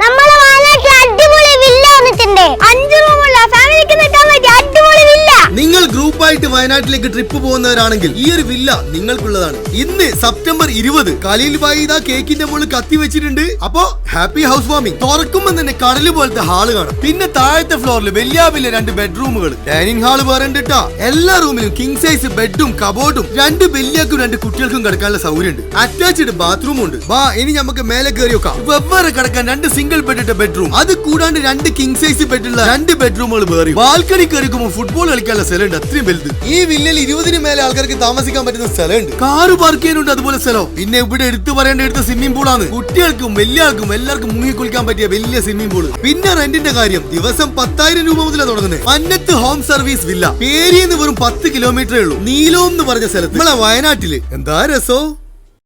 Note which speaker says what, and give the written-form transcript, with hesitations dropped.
Speaker 1: നമ്മളെ വയനാട്ടിൽ അടിപൊളി വില്ല വന്നിട്ടുണ്ട്. 5 റൂമുള്ള ഫാമിലിക്ക് നിൽക്കാൻ പറ്റിയ അടിപൊളി വില്ല.
Speaker 2: നിങ്ങൾ ഗ്രൂപ്പായിട്ട് വയനാട്ടിലേക്ക് ട്രിപ്പ് പോകുന്നവരാണെങ്കിൽ ഈ ഒരു വില്ല നിങ്ങൾക്കുള്ളതാണ്. ഇന്ന് സെപ്റ്റംബർ 20 കളിയിൽ വായിത കേക്കിന്റെ മുകളിൽ കത്തി വെച്ചിട്ടുണ്ട്. അപ്പോ ഹാപ്പി ഹൗസ് വാമിംഗ്. തുറക്കുമ്പോൾ തന്നെ കടല് പോലത്തെ ഹാള് കാണും. പിന്നെ താഴത്തെ ഫ്ലോറിൽ വലിയ 2 ബെഡ്റൂമുകൾ, ഡൈനിങ് ഹാള് വേറെ ഉണ്ട്. എല്ലാ റൂമിലും കിങ് സൈസ് ബെഡും കബോർഡും 2 വലിയക്കും 2 കുട്ടികൾക്കും കിടക്കാനുള്ള സൗകര്യമുണ്ട്. അറ്റാച്ച്ഡ് ബാത്റൂം ഉണ്ട്. വാ ഇനി നമുക്ക് മേലെ കയറി വെക്കാം. വെവ്വേറെ കിടക്കാൻ 2 സിംഗിൾ ബെഡ് ഇട്ട ബെഡ്റൂം, അത് കൂടാണ്ട് 2 കിങ് സൈസ് ബെഡുള്ള 2 ബെഡ്റൂമുകൾ വേറെ. ബാൽക്കണി കയറിക്കുമ്പോൾ ഫുട്ബോൾ കളിക്കാനുള്ള സ്ഥലമുണ്ട്. അത്രയും വലുത്. ഈ വില്ലയിൽ 20 മേലെ ആൾക്കാർക്ക് താമസിക്കാൻ പറ്റുന്ന സ്ഥലമുണ്ട്. കാറ് പാർക്ക് ചെയ്യാനുണ്ട് അതുപോലെ സ്ഥലം. പിന്നെ ഇവിടെ എടുത്തു പറയേണ്ട എടുത്ത സ്വിമ്മിംഗ് പൂളാണ്. കുട്ടികൾക്കും വലിയ ആൾക്കും എല്ലാവർക്കും മുങ്ങി കുളിക്കാൻ പറ്റിയ വലിയ സ്വിമ്മിംഗ് പൂള്. പിന്നെ റെന്റിന്റെ കാര്യം ദിവസം 10,000 രൂപ മുതലാണ് തുടങ്ങുന്നത്. Mannath home service villa. പേരിന്ന് വെറും 10 കിലോമീറ്ററേ ഉള്ളൂ. നീലോം എന്ന് പറഞ്ഞ സ്ഥലത്ത്. നമ്മളെ വയനാട്ടില് എന്താ രസോ.